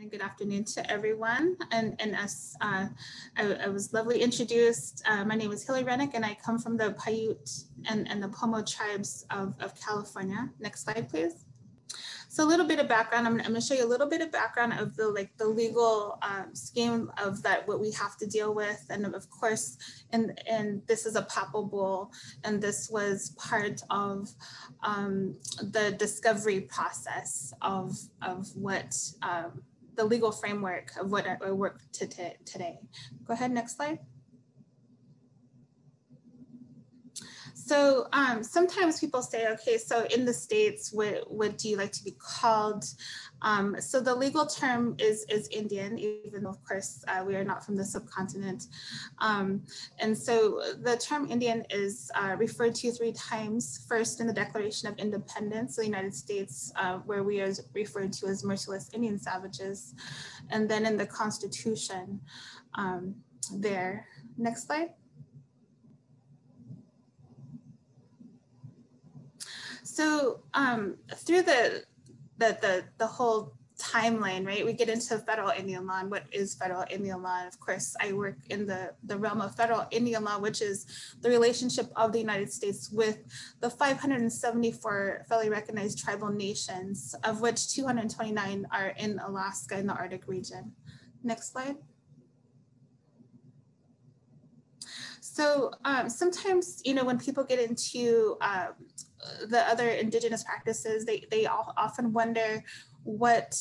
And good afternoon to everyone. And as I was lovely introduced, my name is Renick, and I come from the Paiute and the Pomo tribes of California. Next slide, please. So a little bit of background. I'm going to show you a little bit of background of the legal scheme of that, what we have to deal with, and of course, and this is a Papo Bowl, and this was part of the discovery process of what the legal framework of what I work today. Go ahead, next slide. So sometimes people say, okay, so in the States, what do you like to be called? So the legal term is Indian, even though of course we are not from the subcontinent. And so the term Indian is referred to 3 times. First in the Declaration of Independence of the United States, where we are referred to as merciless Indian savages. And then in the Constitution there. Next slide. So through the whole timeline, right, we get into federal Indian law. And what is federal Indian law? And of course, I work in the realm of federal Indian law, which is the relationship of the United States with the 574 federally recognized tribal nations, of which 229 are in Alaska in the Arctic region. Next slide. So sometimes, you know, when people get into the other indigenous practices, they often wonder what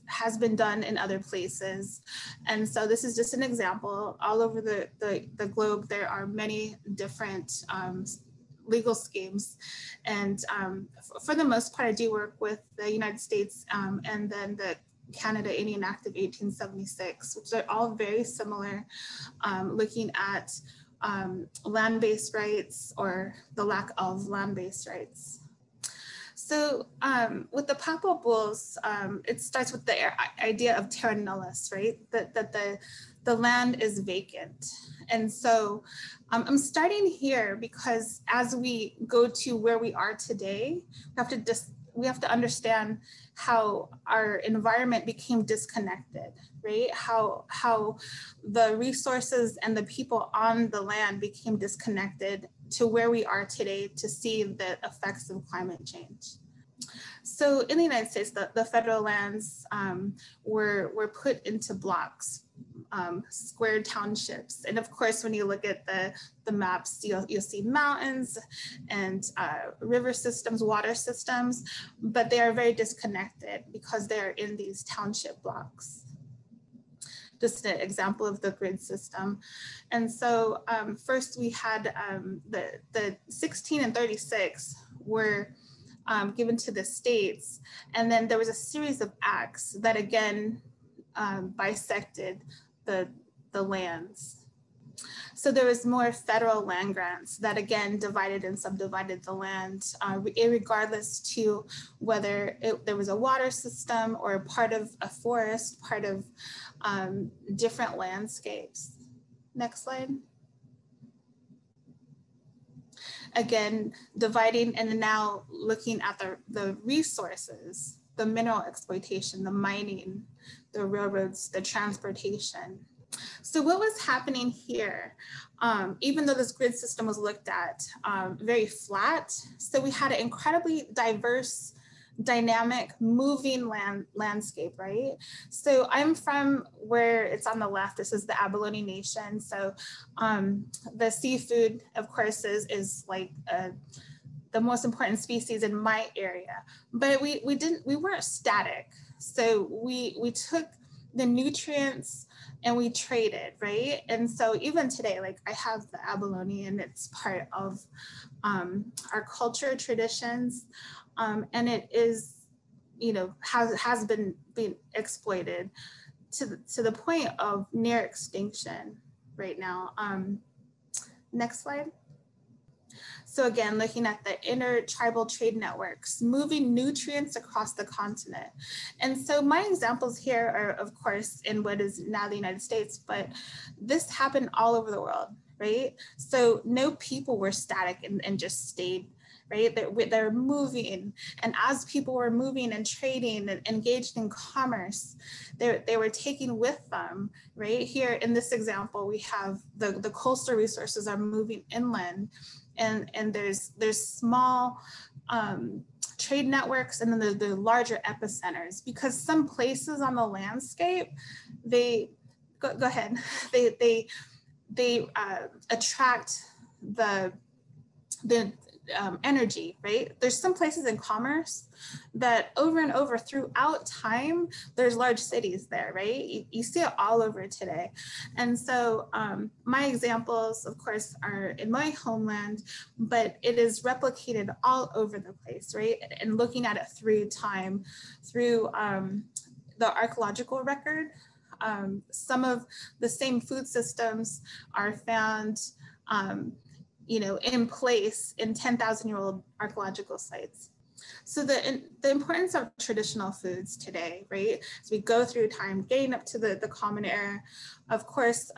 has been done in other places. And so this is just an example. All over the globe, there are many different legal schemes. And for the most part, I do work with the United States and then the Canada Indian Act of 1876, which are all very similar, looking at land-based rights or the lack of land-based rights. So with the Papo Bulls, it starts with the idea of terra nullius, right? That the land is vacant. And so I'm starting here because as we go to where we are today, we have to understand how our environment became disconnected, right? How the resources and the people on the land became disconnected to where we are today to see the effects of climate change. So in the United States, the federal lands were put into blocks, square townships. And of course, when you look at the maps, you'll see mountains and river systems, water systems, but they are very disconnected because they're in these township blocks. Just an example of the grid system. And so first we had the 16 and 36 were given to the states. And then there was a series of acts that again bisected the lands. So there was more federal land grants that again divided and subdivided the land, regardless to whether there was a water system or part of a forest, part of different landscapes. Next slide. Again, dividing and now looking at the resources, the mineral exploitation, the mining, the railroads, the transportation. So what was happening here, even though this grid system was looked at very flat, so we had an incredibly diverse, dynamic, moving landscape, right? So I'm from where it's on the left, this is the Abalone Nation. So the seafood, of course, is like the most important species in my area, but we weren't static. So we took the nutrients and we traded, right? And so even today, like I have the abalone and it's part of our culture, traditions, and it is, you know, has been exploited to the point of near extinction right now. Next slide. So again, looking at the intertribal trade networks, moving nutrients across the continent. And so my examples here are, of course, in what is now the United States, but this happened all over the world, right? So no people were static and just stayed, right? They're moving. And as people were moving and trading and engaged in commerce, they were taking with them, right? Here in this example, we have the coastal resources are moving inland, and there's small trade networks, and then the larger epicenters, because some places on the landscape, they go ahead, they attract the energy, right? There's some places in commerce that over and over throughout time, there's large cities there, right? You see it all over today. And so my examples, of course, are in my homeland, but it is replicated all over the place, right? And looking at it through time, through the archaeological record, some of the same food systems are found in place in 10,000-year-old archaeological sites. So the importance of traditional foods today, right? As we go through time, getting up to the common era, of course,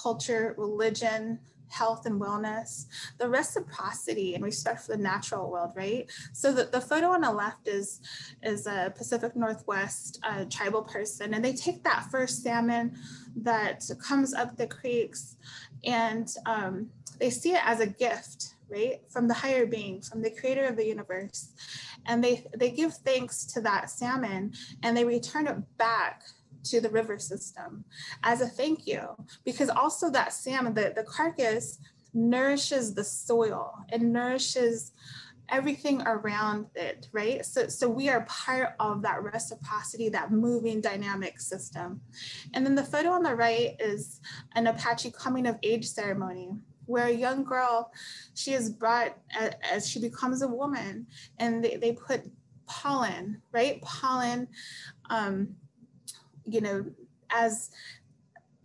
culture, religion, health and wellness, the reciprocity and respect for the natural world, right? So the photo on the left is a Pacific Northwest tribal person, and they take that first salmon that comes up the creeks, and they see it as a gift, right? From the higher being, from the creator of the universe. And they give thanks to that salmon, and they return it back to the river system as a thank you, because also that salmon, the carcass nourishes the soil and nourishes everything around it, right? So we are part of that reciprocity, that moving dynamic system. And then the photo on the right is an Apache coming of age ceremony, where a young girl, she is brought as she becomes a woman, and they put pollen, right? Pollen, and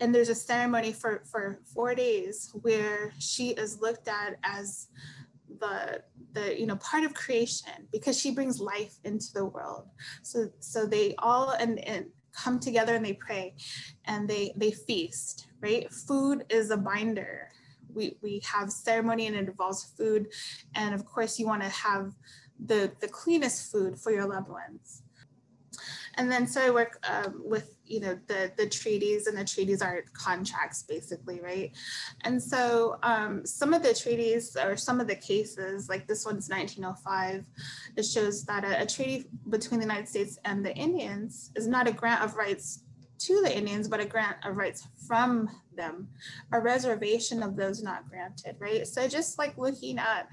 there's a ceremony for 4 days where she is looked at as the part of creation, because she brings life into the world. So they all and come together and they pray and they feast, right? Food is a binder. We have ceremony and it involves food. And of course you want to have the cleanest food for your loved ones. And then so I work with the treaties, and the treaties are contracts basically, right? And so some of the treaties or some of the cases, like this one's 1905, it shows that a treaty between the United States and the Indians is not a grant of rights to the Indians, but a grant of rights from them, a reservation of those not granted, right? So just like looking at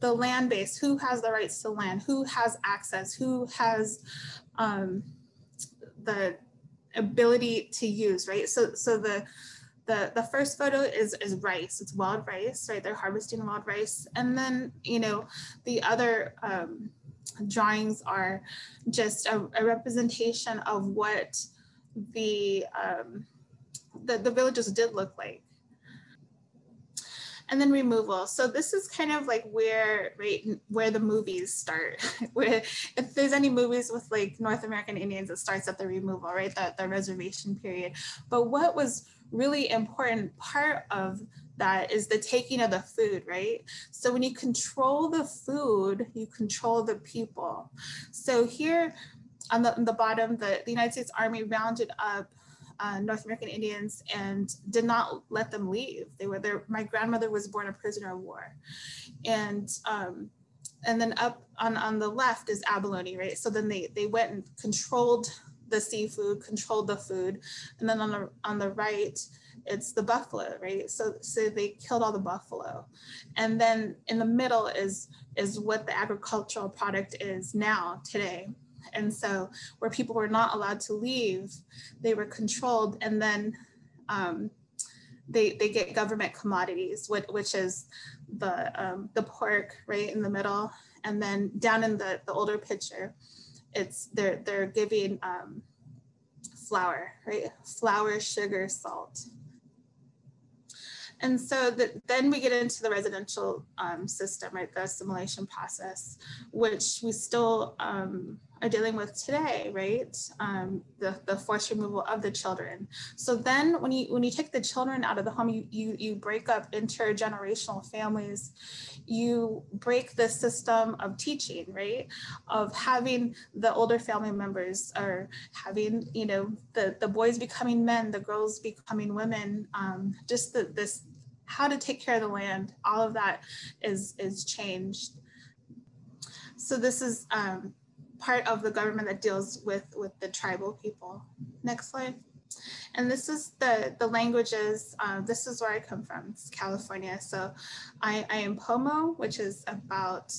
the land base, who has the rights to land, who has access, who has the ability to use, right? So the first photo is rice. It's wild rice, right? They're harvesting wild rice. And then, the other drawings are just a representation of what the villages did look like. And then removal. So this is kind of like where the movies start. Where if there's any movies with like North American Indians, it starts at the removal, right? The reservation period. But what was really important part of that is the taking of the food, right? So when you control the food, you control the people. So here on the bottom, the United States Army rounded up North American Indians and did not let them leave. They were there. My grandmother was born a prisoner of war. And then up on the left is abalone, right? So then they went and controlled the seafood, controlled the food. And then on the right, it's the buffalo, right? So they killed all the buffalo. And then in the middle is what the agricultural product is now, today. And so where people were not allowed to leave, they were controlled, and then they get government commodities, which is the pork right in the middle, and then down in the older picture, they're giving flour, right? Flour, sugar, salt. And so then we get into the residential system, right? The assimilation process, which we still are dealing with today, right? The forced removal of the children. So then when you take the children out of the home, you break up intergenerational families, you break the system of teaching, right? Of having the older family members, or having, you know, the boys becoming men, the girls becoming women, just this, how to take care of the land, all of that is changed. So this is part of the government that deals with the tribal people. Next slide. And this is the languages. This is where I come from, it's California. So I am Pomo, which is about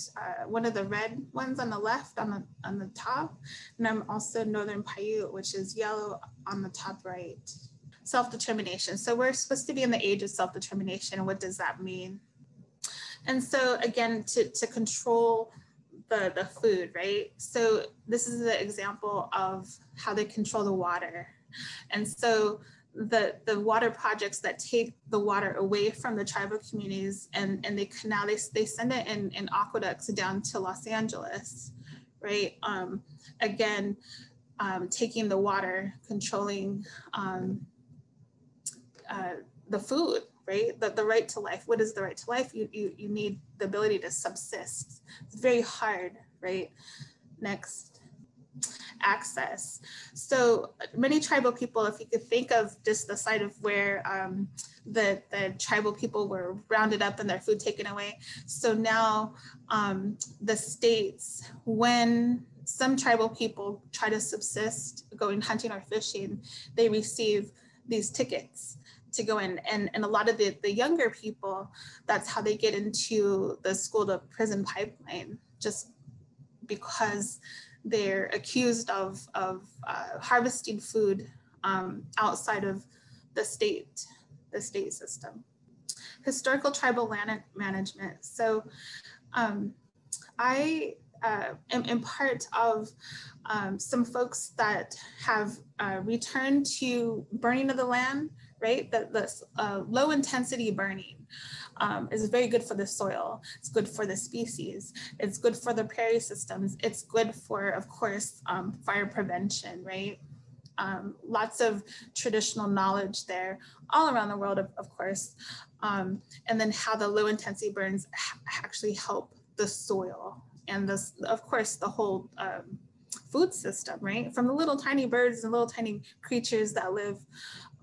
one of the red ones on the left on the top. And I'm also Northern Paiute, which is yellow on the top right. Self-determination. So we're supposed to be in the age of self-determination. What does that mean? And so again, to control the food, right? So this is the example of how they control the water. And so the water projects that take the water away from the tribal communities, and they send it in aqueducts down to Los Angeles, right? Again, taking the water, controlling the food, right? The right to life. What is the right to life? You need the ability to subsist. It's very hard, right? Next. Access. So many tribal people, if you could think of just the site of where the tribal people were rounded up and their food taken away. So now the states, when some tribal people try to subsist going hunting or fishing, they receive these tickets to go in. And a lot of the younger people, that's how they get into the school to prison pipeline, just because they're accused of harvesting food outside of the state system. Historical tribal land management. So I am part of some folks that have returned to burning of the land, right? The low intensity burning is very good for the soil. It's good for the species. It's good for the prairie systems. It's good for, of course, fire prevention, right? Lots of traditional knowledge there all around the world, of course. And then how the low intensity burns actually help the soil and this, of course, the whole food system, right? From the little tiny birds and little tiny creatures that live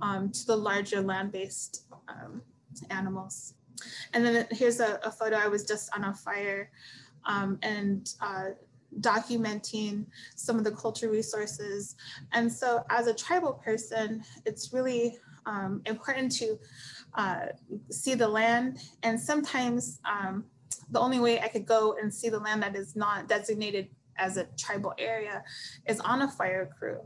to the larger land-based animals. And then here's a photo. I was just on a fire and documenting some of the culture resources. And so as a tribal person, it's really important to see the land. And sometimes the only way I could go and see the land that is not designated as a tribal area is on a fire crew.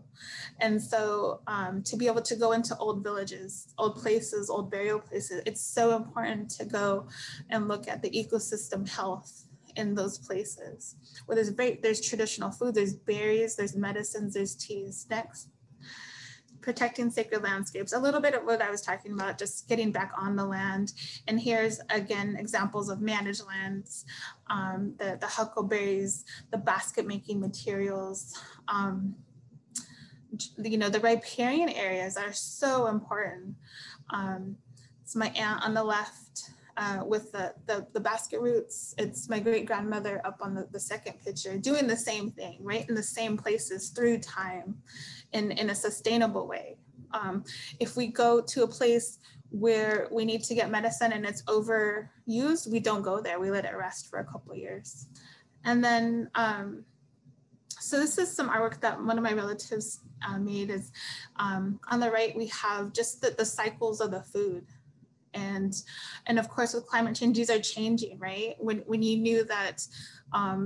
And so to be able to go into old villages, old places, old burial places, it's so important to go and look at the ecosystem health in those places where there's traditional food, there's berries, there's medicines, there's teas. Next. Protecting sacred landscapes, a little bit of what I was talking about, just getting back on the land. And here's, again, examples of managed lands, the huckleberries, the basket making materials, the riparian areas are so important. It's my aunt on the left with the basket roots. It's my great grandmother up on the second picture, doing the same thing, right? In the same places through time in a sustainable way. If we go to a place where we need to get medicine and it's overused, we don't go there. We let it rest for a couple of years. And then, so this is some artwork that one of my relatives made. Is on the right, we have just the cycles of the food. And of course, with climate change, these are changing, right? When you knew that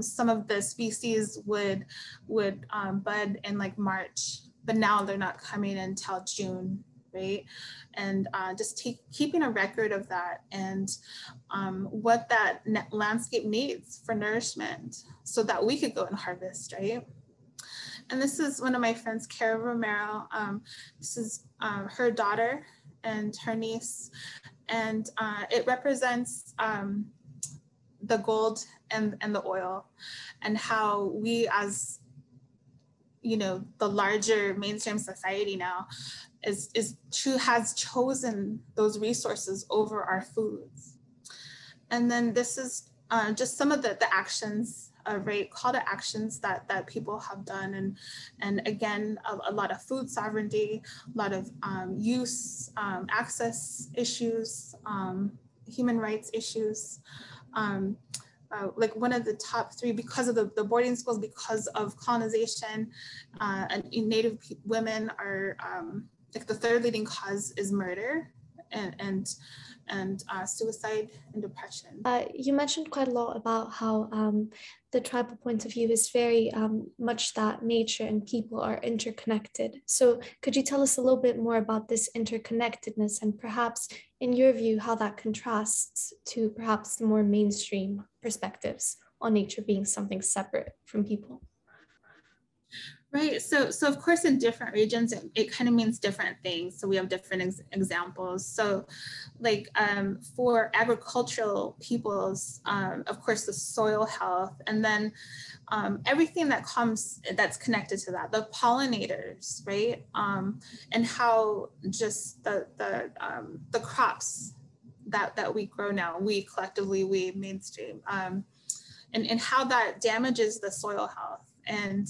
some of the species would bud in like March, but now they're not coming until June, right? And just keeping a record of that and what that landscape needs for nourishment so that we could go and harvest, right? And this is one of my friends, Cara Romero. This is her daughter and her niece. And it represents the gold and the oil, and how we as the larger mainstream society now has chosen those resources over our foods. And then this is just some of the actions, right, call to actions that people have done. And again, a lot of food sovereignty, a lot of use, access issues, human rights issues. Like one of the top three, because of the boarding schools, because of colonization, and Native women are, like the third leading cause is murder and suicide and depression. You mentioned quite a lot about how the tribal point of view is very much that nature and people are interconnected. So could you tell us a little bit more about this interconnectedness and perhaps, in your view, how that contrasts to perhaps the more mainstream perspectives on nature being something separate from people? Right. So of course, in different regions, it kind of means different things. So we have different examples. So like for agricultural peoples, of course, the soil health, and then everything that's connected to that, the pollinators, right? And how just the crops that we grow now, we collectively, we mainstream, and how that damages the soil health. And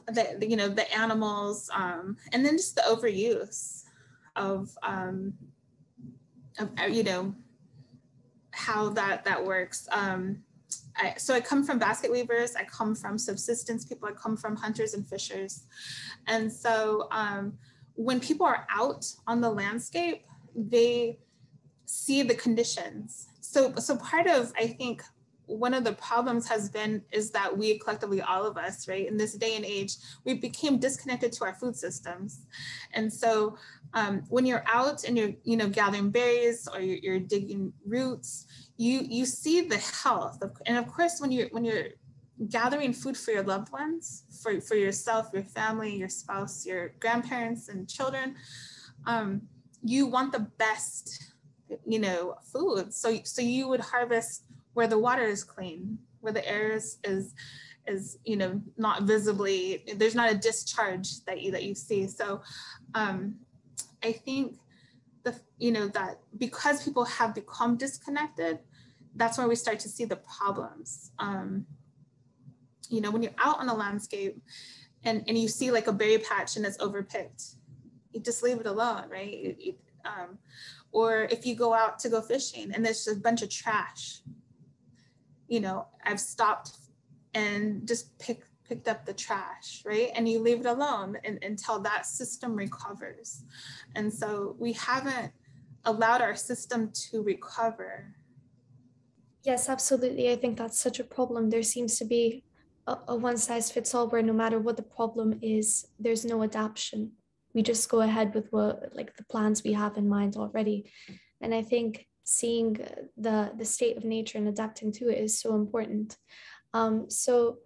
the animals, and then just the overuse of how that works. So I come from basket weavers, I come from subsistence people, I come from hunters and fishers. And so when people are out on the landscape, they see the conditions. So part of, I think, one of the problems is that we collectively, all of us, right, in this day and age, we became disconnected to our food systems. And so when you're out and you're gathering berries or you're digging roots, you see the health and of course when you're gathering food for your loved ones, for yourself, your family, your spouse, your grandparents and children, you want the best food. So you would harvest where the water is clean, where the air is not visibly, there's not a discharge that you see. So I think that because people have become disconnected, that's where we start to see the problems. When you're out on a landscape and you see like a berry patch and it's overpicked, you just leave it alone, right? Or if you go out to go fishing and there's just a bunch of trash, I've stopped and just picked up the trash, right? And you leave it alone until that system recovers. And so we haven't allowed our system to recover. Yes, absolutely. I think that's such a problem. There seems to be a one size fits all where no matter what the problem is, there's no adaptation. We just go ahead with the plans we have in mind already. And I think seeing the state of nature and adapting to it is so important. So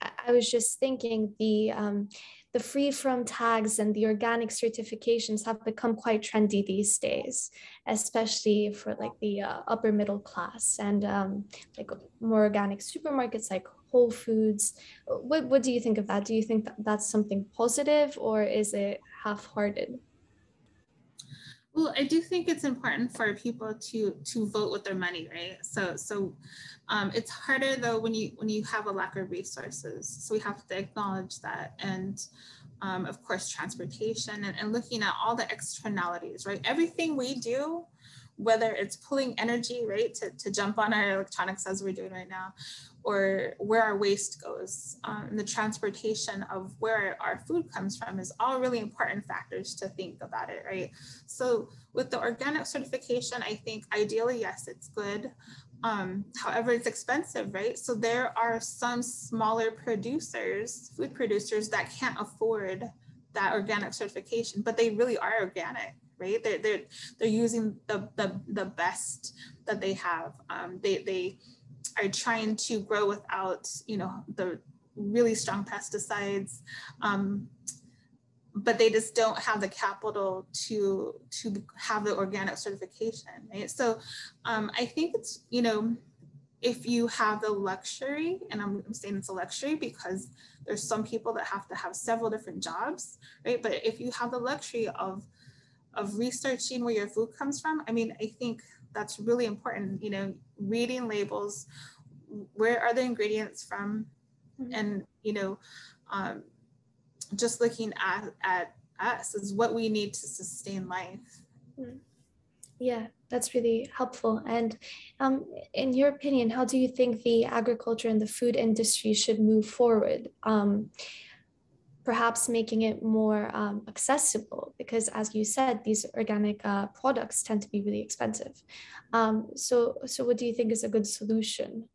I was just thinking the free from tags and the organic certifications have become quite trendy these days, especially for like the upper middle class and like more organic supermarkets like Whole Foods. What do you think of that? Do you think that that's something positive or is it half-hearted? Well, I do think it's important for people to vote with their money, right? So it's harder though when you have a lack of resources. So we have to acknowledge that, and of course transportation and looking at all the externalities, right? Everything we do, whether it's pulling energy, right, to jump on our electronics as we're doing right now, or where our waste goes, and the transportation of where our food comes from is all really important factors to think about it, right? So with the organic certification, I think ideally, yes, it's good. However, it's expensive, right? So there are some smaller producers, food producers that can't afford that organic certification, but they really are organic, right? They're using the best that they have. They are trying to grow without, the really strong pesticides, but they just don't have the capital to have the organic certification, right? So I think it's, if you have the luxury, and I'm saying it's a luxury because there's some people that have to have several different jobs, right? But if you have the luxury of researching where your food comes from, I mean, I think that's really important, you know, reading labels, where are the ingredients from, and, you know, just looking at us is what we need to sustain life. Yeah, that's really helpful. And in your opinion, how do you think the agriculture and the food industry should move forward? Perhaps making it more accessible, because as you said, these organic products tend to be really expensive. So what do you think is a good solution?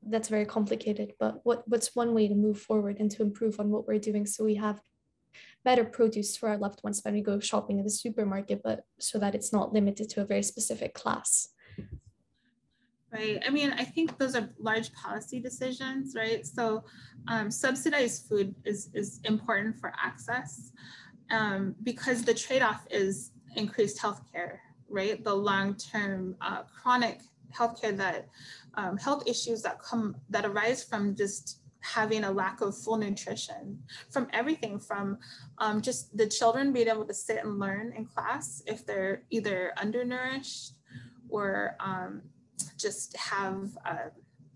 That's very complicated, but what's one way to move forward and to improve on what we're doing so we have better produce for our loved ones when we go shopping in the supermarket, but so that it's not limited to a very specific class? Right. I mean, I think those are large policy decisions, right? So subsidized food is important for access because the trade-off is increased healthcare, right? The long-term chronic healthcare that health issues that arise from just having a lack of full nutrition, from everything from just the children being able to sit and learn in class if they're either undernourished or just have,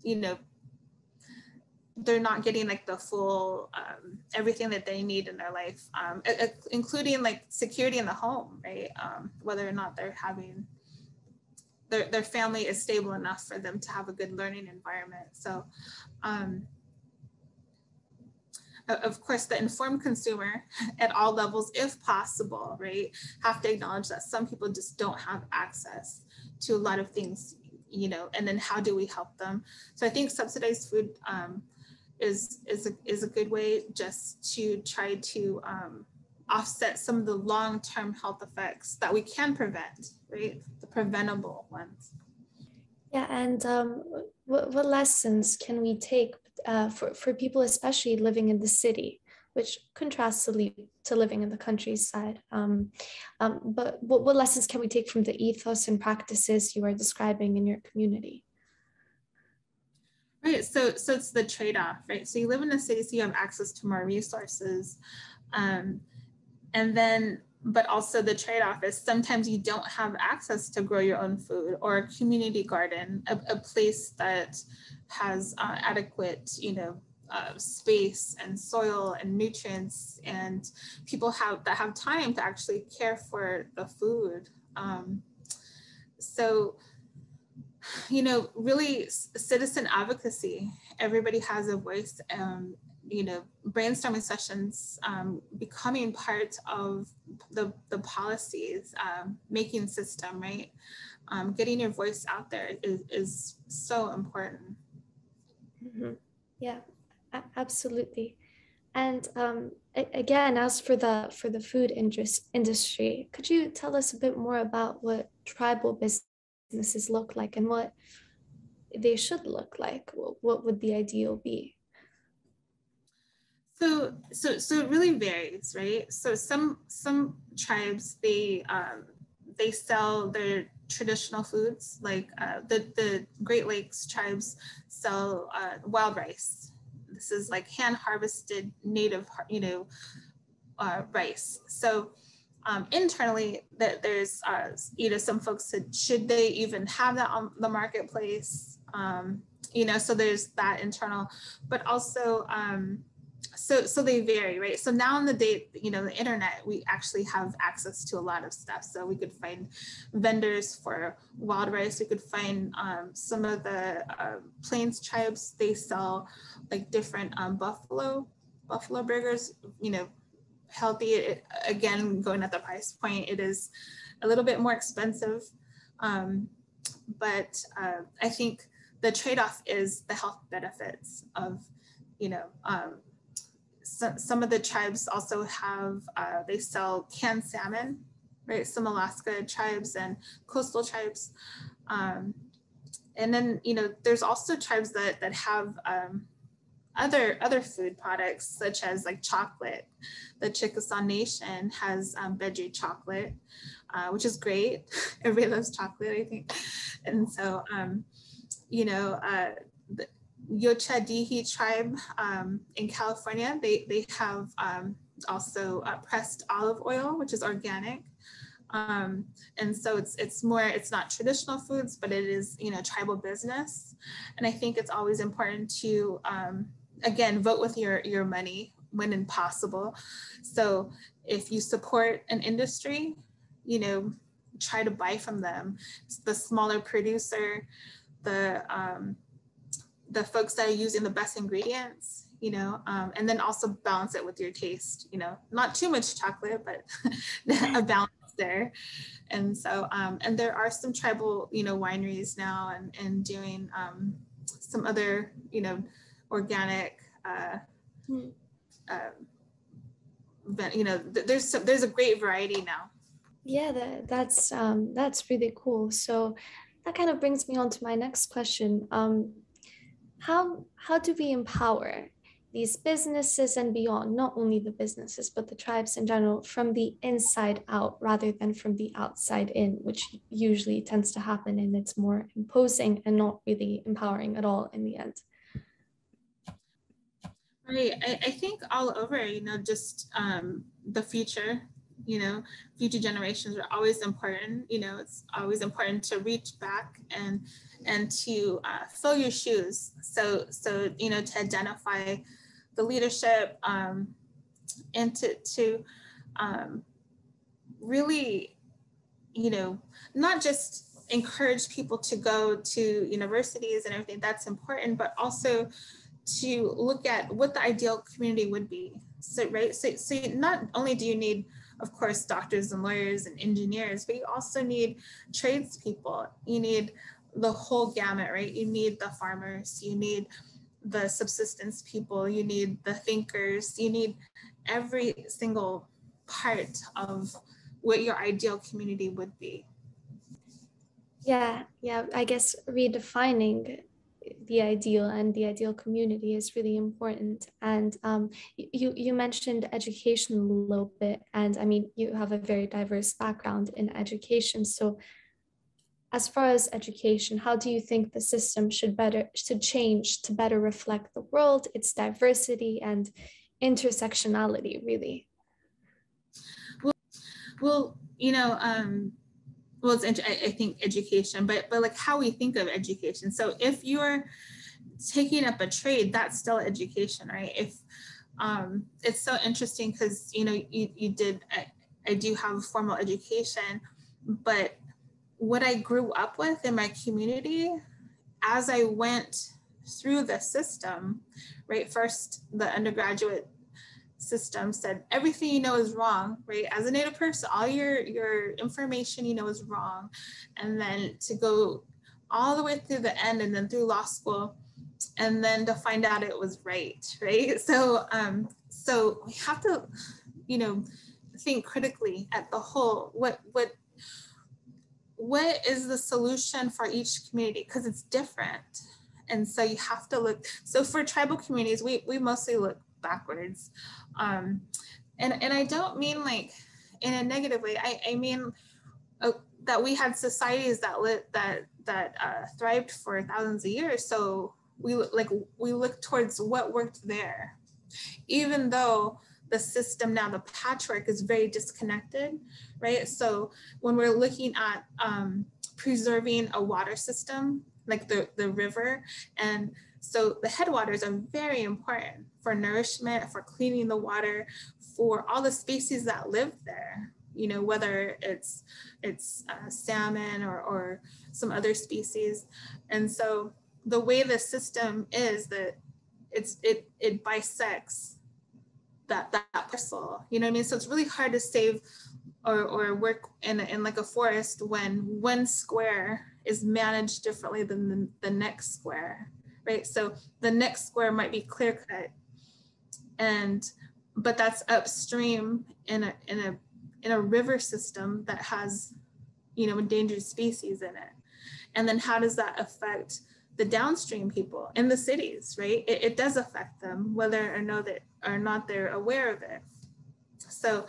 you know, they're not getting like the full, everything that they need in their life, including like security in the home, right? Whether or not they're having, their family is stable enough for them to have a good learning environment. So, of course, the informed consumer at all levels, if possible, right, have to acknowledge that some people just don't have access to a lot of things, you know, and then how do we help them? So I think subsidized food is a good way just to try to offset some of the long-term health effects that we can prevent, right? The preventable ones. Yeah, and what lessons can we take for people, especially living in the city, which contrasts to living in the countryside? But what lessons can we take from the ethos and practices you are describing in your community? Right, so it's the trade-off, right? So you live in a city, so you have access to more resources. And then, but also the trade-off is sometimes you don't have access to grow your own food, or a community garden, a place that has adequate, you know, space and soil and nutrients, and people that have time to actually care for the food. So, you know, really citizen advocacy, everybody has a voice, you know, brainstorming sessions, becoming part of the policies, making system, right? Getting your voice out there is so important. Mm-hmm. Yeah, absolutely. And again, as for the food industry, could you tell us a bit more about what tribal businesses look like and what they should look like? What would the ideal be? So it really varies, right? So some tribes, they sell their traditional foods, like the Great Lakes tribes sell wild rice. This is like hand harvested native, you know, rice. So internally, that there's you know, some folks said, should they even have that on the marketplace? You know, so there's that internal, but also so they vary, right? So now in the day, you know, the internet, we actually have access to a lot of stuff. So we could find vendors for wild rice. We could find some of the Plains tribes, they sell like different buffalo burgers, you know, healthy. Again, going at the price point, it is a little bit more expensive. But I think the trade-off is the health benefits of, you know, some of the tribes also have, they sell canned salmon, right? Some Alaska tribes and coastal tribes. And then, you know, there's also tribes that have other food products, such as like chocolate. The Chickasaw Nation has veggie chocolate, which is great. Everybody loves chocolate, I think. And so, the Yocha Dihi tribe in California, they have also pressed olive oil, which is organic. And so it's not traditional foods, but it is, tribal business. And I think it's always important to, again, vote with your money when possible. So if you support an industry, try to buy from them. It's the smaller producer, the folks that are using the best ingredients, and then also balance it with your taste, not too much chocolate, but a balance there. And so, and there are some tribal, wineries now and doing some other, organic, there's a great variety now. Yeah, that's really cool. So that kind of brings me on to my next question. How do we empower these businesses and beyond, not only the businesses, but the tribes in general, from the inside out rather than from the outside in, which usually tends to happen, and it's more imposing and not really empowering at all in the end? Right. I think all over, just the future, future generations are always important. It's always important to reach back and to fill your shoes. So to identify the leadership and to really, not just encourage people to go to universities and everything, that's important, but also to look at what the ideal community would be. So, right. So not only do you need, of course, doctors and lawyers and engineers, but you also need tradespeople. You need the whole gamut, right? You need the farmers, you need the subsistence people, you need the thinkers, you need every single part of what your ideal community would be. Yeah, I guess redefining the ideal and the ideal community is really important. And you mentioned education a little bit, and I mean, you have a very diverse background in education. So as far as education, how do you think the system should change to better reflect the world, its diversity and intersectionality, really? Well, it's I think education, but like how we think of education. So if you're taking up a trade, that's still education, right? If it's so interesting because you did, I do have formal education, but what I grew up with in my community, as I went through the system, right? First, the undergraduate system said everything is wrong, right? As a Native person, all your information is wrong, and then to go all the way through the end and then through law school, and then to find out it was right? So so we have to think critically at the whole. What is the solution for each community, because it's different. And so you have to look. So for tribal communities, we mostly look backwards. And I don't mean like in a negative way. I mean that we had societies that thrived for thousands of years. So we look towards what worked there, even though the system now, the patchwork, is very disconnected, right? So when we're looking at preserving a water system, like the river, and so the headwaters are very important for nourishment, for cleaning the water, for all the species that live there, whether it's salmon or some other species. And so the way the system is that it bisects that parcel, you know what I mean? So it's really hard to save or work in like a forest when one square is managed differently than the next square, right? So the next square might be clear cut, but that's upstream in a river system that has endangered species in it. And then how does that affect the downstream people in the cities, right? It does affect them, whether or not they're aware of it. So,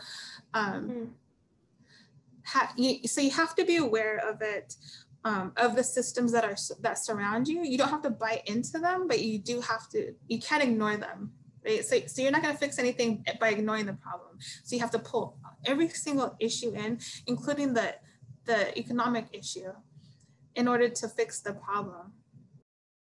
so you have to be aware of it, of the systems that surround you. You don't have to buy into them, but you can't ignore them, right? So you're not going to fix anything by ignoring the problem. So you have to pull every single issue in, including the economic issue, in order to fix the problem.